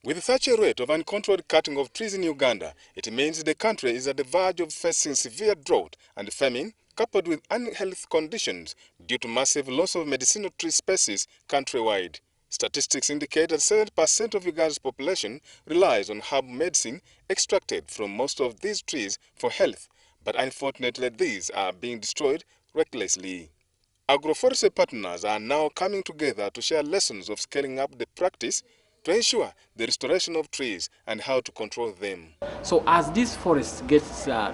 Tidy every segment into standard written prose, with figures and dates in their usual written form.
With such a rate of uncontrolled cutting of trees in Uganda, it means the country is at the verge of facing severe drought and famine, coupled with unhealthy conditions due to massive loss of medicinal tree species countrywide. Statistics indicate that 7% of Uganda's population relies on herb medicine extracted from most of these trees for health, but unfortunately these are being destroyed recklessly. Agroforestry partners are now coming together to share lessons of scaling up the practice to ensure the restoration of trees and how to control them. So as these forests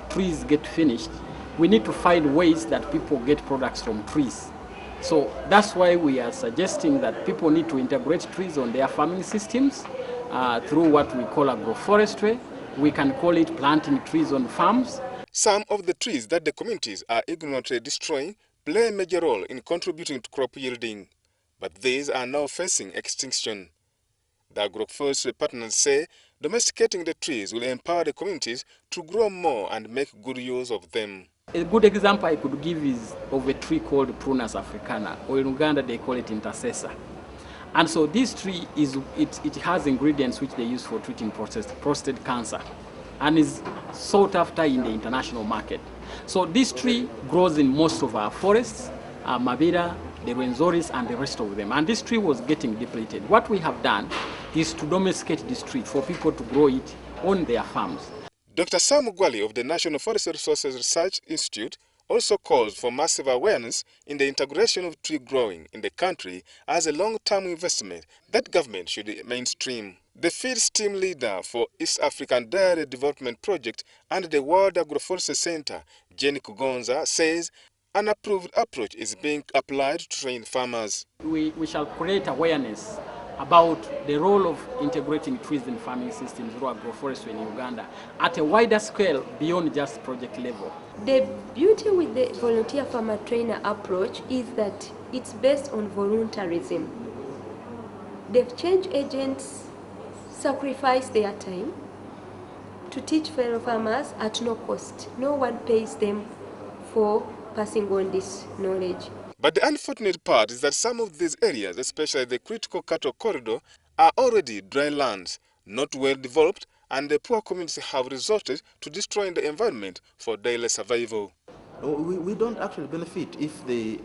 trees get finished, we need to find ways that people get products from trees. So that's why we are suggesting that people need to integrate trees on their farming systems through what we call agroforestry. We can call it planting trees on farms. Some of the trees that the communities are ignorantly destroying play a major role in contributing to crop yielding, but these are now facing extinction. The agroforestry partners say domesticating the trees will empower the communities to grow more and make good use of them. A good example I could give is of a tree called Prunus africana, or in Uganda they call it intercessor. And so this tree it has ingredients which they use for treating prostate cancer and is sought after in the international market. So this tree grows in most of our forests, Mabira, the Rwenzoris, and the rest of them. And this tree was getting depleted. What we have done is to domesticate this tree for people to grow it on their farms. Dr. Sam Gwali of the National Forest Resources Research Institute also calls for massive awareness in the integration of tree growing in the country as a long-term investment that government should mainstream. The feeds team leader for East African Dairy Development Project and the World Agroforestry Center, Jenny Kugonza, says an approved approach is being applied to train farmers. We shall create awareness about the role of integrating trees in farming systems through agroforestry in Uganda at a wider scale beyond just project level. The beauty with the volunteer farmer trainer approach is that it's based on voluntarism. The change agents sacrifice their time to teach fellow farmers at no cost. No one pays them for passing on this knowledge. But the unfortunate part is that some of these areas, especially the critical cattle corridor, are already dry lands, not well developed, and the poor communities have resorted to destroying the environment for daily survival. We don't actually benefit if they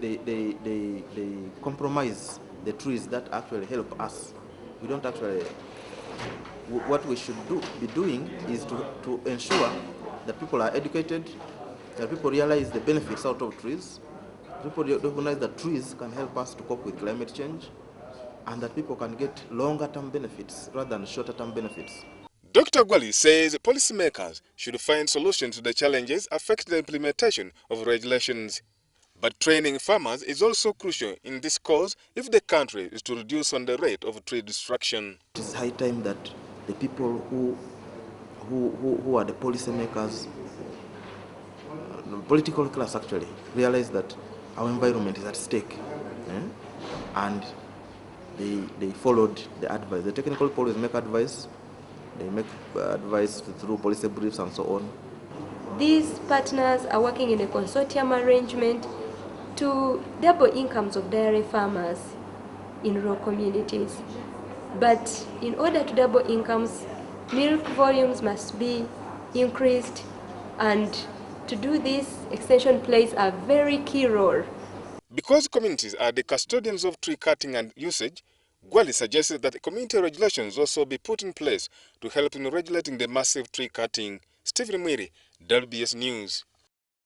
compromise the trees that actually help us. We don't actually. What we should be doing is to ensure that people are educated, that people realize the benefits out of trees, people recognize that trees can help us to cope with climate change, and that people can get longer-term benefits rather than shorter-term benefits. Dr. Gwali says policymakers should find solutions to the challenges affecting the implementation of regulations. But training farmers is also crucial in this cause if the country is to reduce on the rate of tree destruction. It is high time that the people who are the policymakers, the political class actually, realize that our environment is at stake, and they followed the advice. The technical policies make advice, they make advice through policy briefs and so on. These partners are working in a consortium arrangement to double incomes of dairy farmers in rural communities. But in order to double incomes, milk volumes must be increased, and to do this, extension plays a very key role. Because communities are the custodians of tree cutting and usage, Gwali suggested that community regulations also be put in place to help in regulating the massive tree cutting. Stephen Mwiri, WBS News.